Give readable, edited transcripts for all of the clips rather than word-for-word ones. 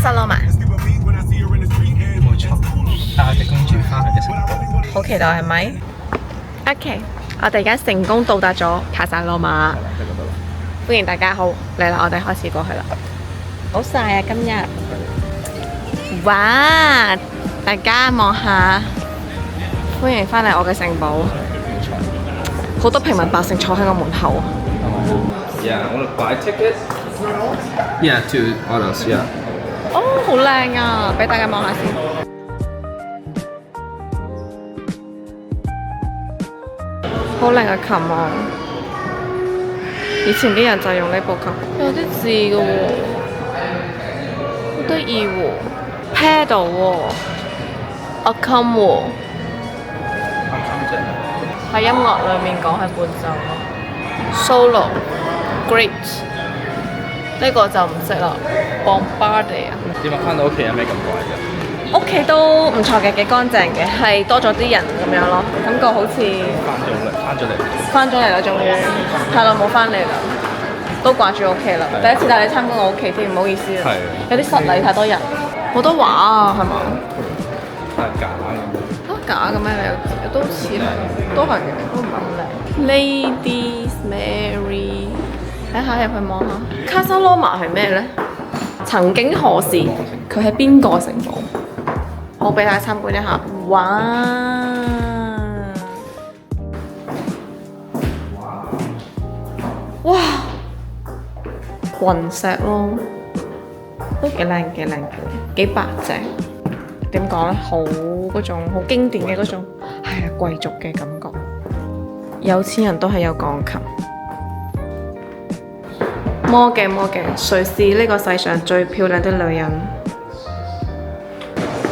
薩羅瑪，冇錯，帶我哋公主翻去嘅城堡。好期待係咪 ？OK， 我哋而家成功到達咗卡薩羅瑪，歡迎大家好嚟啦！我哋開始過去啦。好曬啊！今日，哇！大家望下，歡迎翻嚟我嘅城堡。好多平民百姓坐喺我門口。Yeah, I want to buy ticket. Yeah, to others. Yeah. 哦，好靚啊！俾大家望下先。好靚嘅琴啊！以前啲人就用呢部琴，有啲字嘅喎，好得意喎 ，pedal 喎 ，a come 喎，喺音樂裏面講係伴奏 ，solo，great， 呢個就唔識啦 ，Bombardier 啊。點解翻到屋企有咩咁怪嘅？屋企都唔錯嘅，幾乾淨嘅，係多咗啲人咁樣咯，感覺好似翻咗嚟啦，終於係啦，冇翻嚟啦，都掛住屋企啦。第一次帶你參觀我屋企添，唔好意思啊，有啲失禮，太多人，好多畫啊，係嘛？係假嘅。都假嘅咩？你都似係，都係嘅，都唔係好靚。Ladies Mary， 睇下入去望下。卡薩羅瑪係咩咧？曾經何時佢係邊個城堡？我俾大家參觀一下。哇！哇！雲石咯，都幾靚幾靚幾白淨。點講咧？好嗰種好經典嘅嗰種，係啊貴族嘅感覺。有錢人都係有鋼琴。魔鏡，誰是呢個世上最漂亮的女人？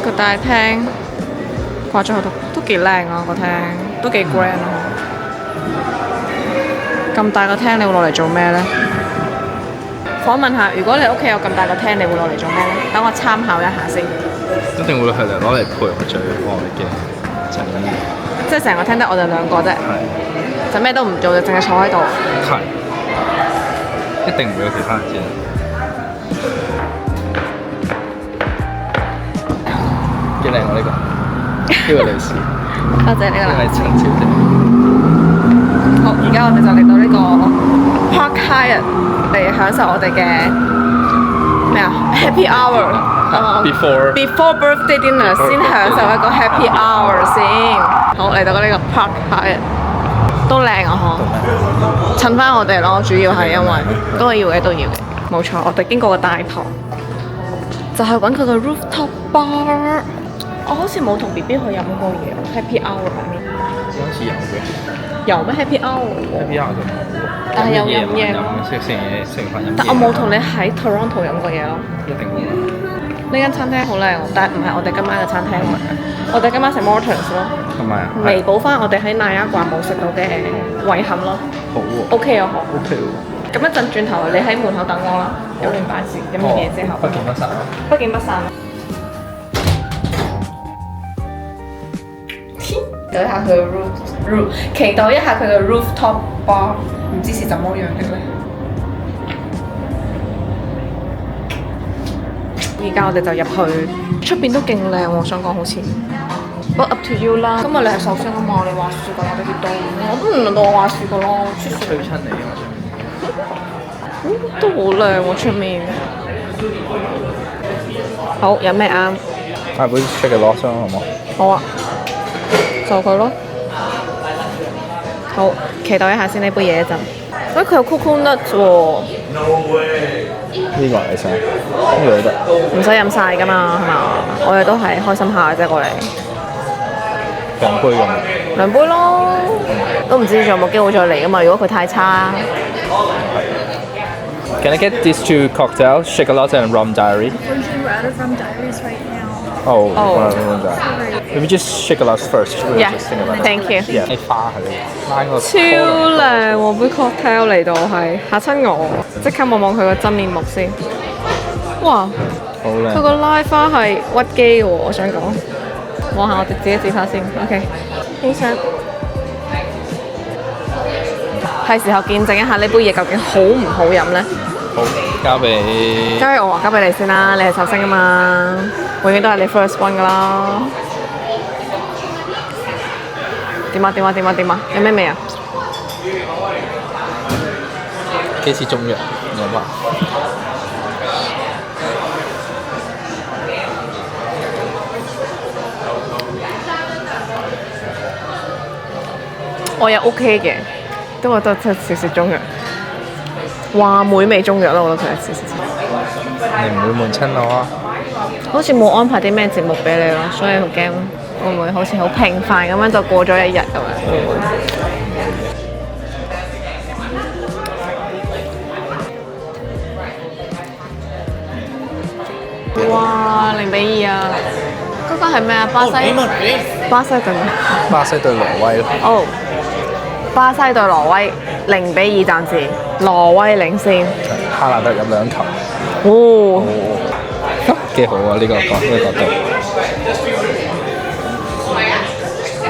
個大廳掛咗好多，都幾靚啊！個廳都幾 grand 啊！咁大個廳，你會攞嚟做咩呢？訪問下，如果你屋企有咁大個廳，你會攞嚟做咩呢？等我參考一下先。一定會係攞嚟陪我最愛嘅陣。即係成個廳得我哋兩個啫。係。就咩都唔做，就淨係坐喺度。係。一定唔會有其他人知。幾靚喎呢個？呢個女士。多謝呢個。呢位陳小姐。好，而家我哋就嚟到呢個 Park Hyatt 嚟享受我哋嘅咩啊 Happy Hour。Before birthday dinner 先享受一個 Happy Hour 先。好，嚟到呢個 Park Hyatt 都靚啊嗬，襯翻我哋咯，主要係因為都係要嘅，冇錯。我哋經過個大堂，就係揾佢個 rooftop bar。我好似冇同 BB 去飲過嘢 Happy Hour 入面。好似有嘅。有咩 Happy Hour？Happy Hour 就冇喎。但係有飲嘢。食飯飲嘢。但我冇同你喺 Toronto 飲過嘢咯。一定會。呢間餐廳好靚，但係唔係我哋今晚嘅餐廳。我哋今晚食 Mortons 咯。同埋彌補翻我哋喺奈亞掛冇食到嘅遺憾咯。好喎。OK 啊，好。OK 喎。咁一陣轉頭，你喺門口等我啦。飲完飯先，飲完嘢之後。不見不散。不見不散。期待一下佢嘅 roof， 期待一下佢嘅 rooftop bar， 唔知是怎麼樣的咧。而家我哋就入去，出邊都勁靚喎，我想講好似。不過 up to you 啦。今日你係壽星啊嘛，你話事㗎，我哋結婚，我都唔輪到我話事㗎咯。吹親你啊！都好靚喎出面。好，有咩啱？買杯 shake it loss 好唔好？好啊。就佢咯，好期待一下先呢杯嘢一陣。喂，佢有 coconut 喎。呢個你想？呢個都得。唔使飲晒㗎嘛，係嘛？我哋都係開心下啫，過嚟。2杯咁。2杯咯，都唔知仲有冇機會再嚟㗎嘛？如果佢太差。Can I get these 2 cocktails, Chocolat and Rum Diary? Unfortunately, we're out of rum diaries right now. Oh. Rum Diary. Maybe just Chocolat first. Yeah, thank you. Yeah. 啲花係拉個。超靚喎！杯 cocktail 嚟到係嚇親我，即刻望望佢個真面目先。哇！好靚。佢個拉花係屈機嘅喎，我想講。望下我哋自己指下先。OK， 影相。係時候見證一下呢杯嘢究竟好唔好飲呢？好。交俾我啊，交俾你先啦，你係壽星啊嘛，永遠都係你 first one 噶啦。點啊？有咩味啊？幾似中藥，有嘛？我又 OK 嘅，都覺得少少中藥。話梅味中藥啦，我覺得佢係少少。你唔會悶親我啊？好似冇安排啲咩節目俾你咯，所以好驚會唔會好似好平凡咁樣就過咗一日咁樣？會唔會？哇！0-2啊！嗰個係咩啊？巴西對咩？巴西對挪威咯。哦，巴西對挪威0-2暫時，挪威領先。哈蘭德入2球。哦，幾好啊！呢個角度。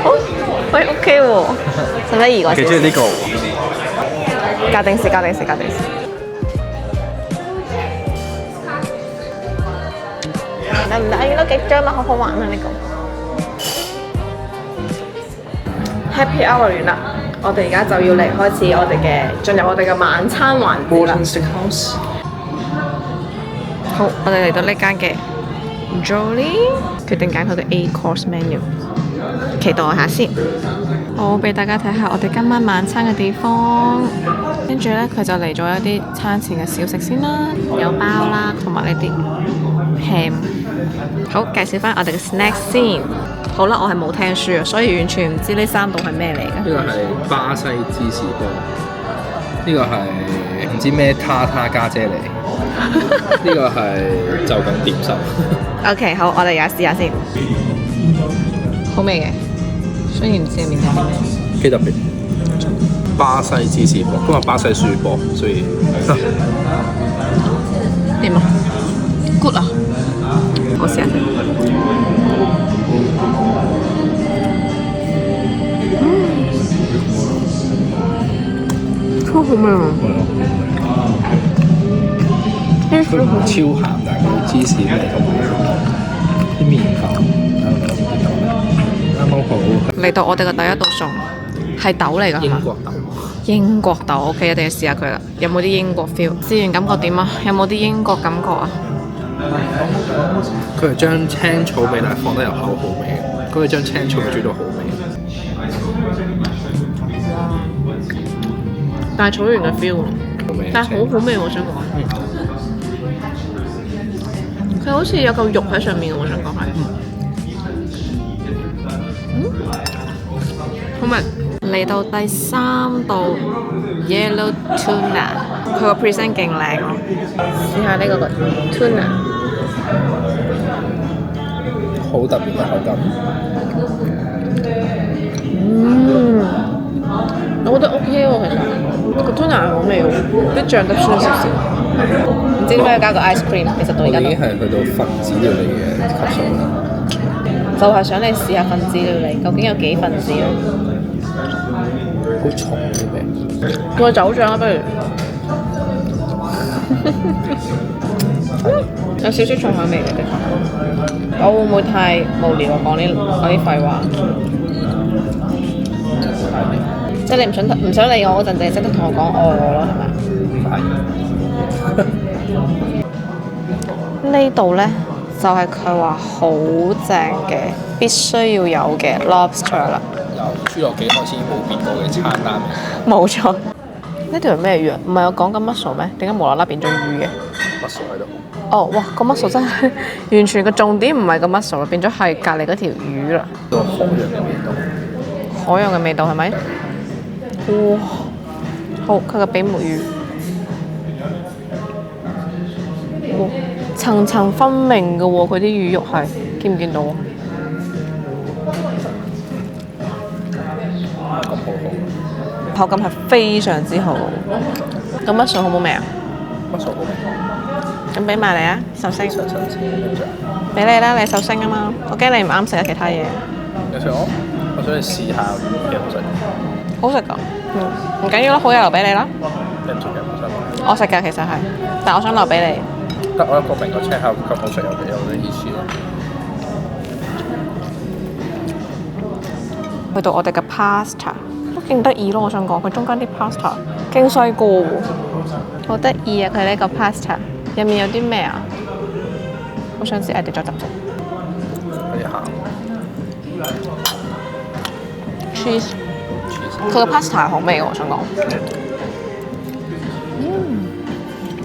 好，喂 OK 喎，使唔使移過幾中意呢個？校定時。唔得，要多幾張嘛，好好玩啊呢個。Happy Hour 完啦，我哋而家就要嚟開始進入我哋嘅晚餐環節啦。好，我哋嚟到呢間嘅 Jolie， 決定揀佢嘅 A course menu， 期待下先。好，俾大家睇下我哋今晚晚餐嘅地方。跟住呢，佢就嚟咗一啲餐前嘅小食先啦，有包啦，同埋呢啲 ham。好，介紹翻我哋嘅 snack 先。好啦，我係冇聽書啊，所以完全唔知呢3道係咩嚟嘅。呢個係巴西芝士波，呢個係唔知咩他家姐嚟，呢個係就咁點心。OK， 好，我哋而家試下先。好味嘅，雖然唔知入面係咩。幾特別。巴西芝士波，今日巴西輸波，所以點啊 ？Good 啊！我試下先。超好味啊！佢唔超鹹，但係佢芝士味同埋啲麵粉啱啱好。嚟到我哋嘅第一道餸係豆嚟㗎，英國豆。英國豆 OK， 一定要試下佢啦。有冇啲英國 feel？ 試完感覺點啊？有冇啲英國感覺啊？佢係將青草味但係放得入口好味，佢係將青草煮到好味。大草原嘅 feel， 但係好好味我想講。佢好似有嚿肉喺上面，我想講係。好味。嚟到第3道 Yellow Tuna， 佢個 present 勁靚咯。試下呢個 tuna， 好特別嘅口感。我覺得 OK 喎，其實個 tuna 係好味喎，啲醬汁酸少少。唔知點解要加個 ice cream， 其實到而家都已經係去到分子料理嘅級數啦。就係想你試下分子料理，究竟有幾分子咧？好重嘅味。叫個酒醬啦，不如。有少少重口味嘅，的確。我會唔會太無聊啊？講啲廢話。即係你唔想理我嗰陣，淨係識得同我講我咯，係咪？呢度呢，就係佢話好正嘅，必須要有嘅 lobster 啦。由侏羅紀開始冇變過嘅餐單。冇錯。呢條係咩魚啊？唔係我講緊 mussel 咩？點解無啦啦變咗魚嘅？mussel 喺度。哦，哇！個 mussel 真係完全個重點唔係個 mussel，變咗係隔離嗰條魚啦。個海洋嘅味道。海洋嘅味道係咪？哇！好，佢個比目魚，哇！層層分明嘅喎，佢啲魚肉係，見唔見到啊？口感係非常之好。咁mussel好冇味啊？mussel好味。咁俾埋你啊，壽星。俾你啦，你壽星啊嘛。我驚你唔啱食啊其他嘢。有時我想你試下幾好食。好食㗎，唔緊要啦，好嘢留俾你啦。你唔食嘅，我想。我食㗎，其實係。但我想留俾你。得我一個明個 check 下個方式有啲意思咯。去到我哋嘅 pasta 都勁得意咯，我想講佢中間啲 pasta 勁細個喎，好得意啊！佢呢個 pasta 入面有啲咩啊？好想試，跌咗汁先。可以行 cheese， 佢個 pasta 好味喎，我想講。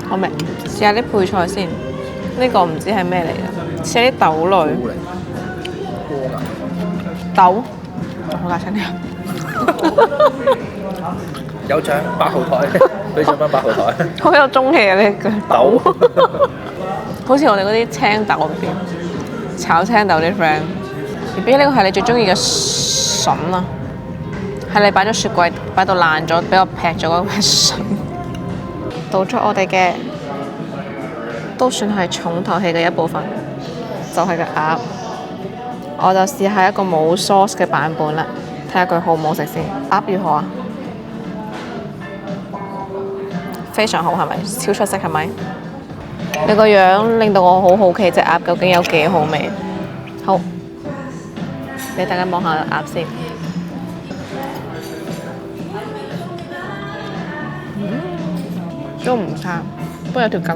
好味，試下啲配菜先。呢個唔知係咩嚟嘅，試下啲豆類。豆，好大聲啲。有獎8號台，俾獎翻8號台。好有中氣啊！呢句豆，好似我哋嗰啲青豆嗰邊炒青豆啲 friend。B B 呢個係你最中意嘅筍啊！係你擺咗雪櫃擺到爛咗，俾我劈咗嗰塊筍。倒出我哋嘅都算係重頭戲嘅一部分，就係個鴨。我就試下一個冇 sauce 嘅版本啦，睇下佢好唔好食先。鴨如何啊？非常好係咪？超出色係咪？你個樣令到我好好奇隻鴨究竟有幾好味。好，俾大家望下鴨先。都唔差，不過有條筋。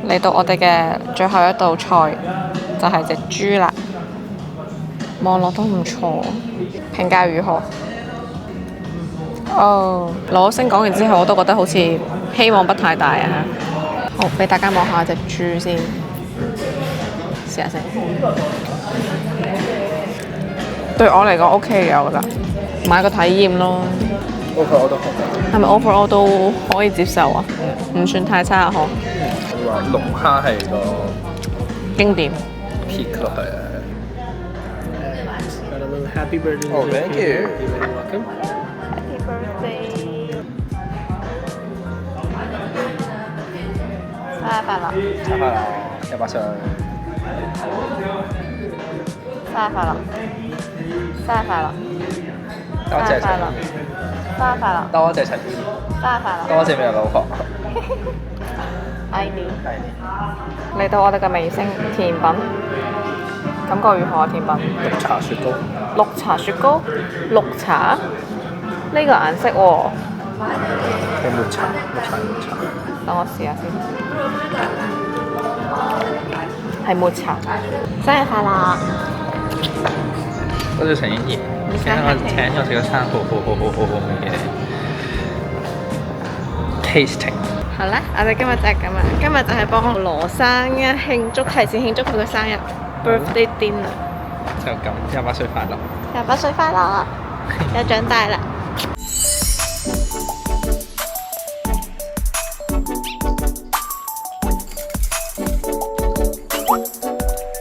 嚟到我哋嘅最後一道菜，就係隻豬啦。望落都唔錯，評價如何？哦，攞星講完之後，我都覺得好似希望不太大啊。好，俾大家望下隻豬先，試下先。對我嚟講 OK 嘅，我覺得買個體驗咯。overall 都好嘅。係咪 overall 都可以接受啊？唔算太差啊，嗬。你話龍蝦係個經典。peak 咯，係啊。Got a little happy birthday. Oh, thank you. You're welcome. Happy birthday！生日快樂！生日快樂，100歲！生日快樂！生日快樂！多謝陳，生日快樂！多謝陳，生日快樂！多謝咩老婆？愛你！係你。嚟到我哋嘅微星甜品，感覺如何啊？甜品？綠茶雪糕。綠茶雪糕？綠茶？呢個顏色喎。係抹茶，抹茶。等我試下先。係抹茶。生日快樂！多謝陳英兒，請我食個餐好味嘅 tasting。好啦，我哋今日就係咁啦。今日就係幫羅生啊提前慶祝佢嘅生日 birthday dinner。就咁，100歲快樂！ 100歲快樂！又長大啦〜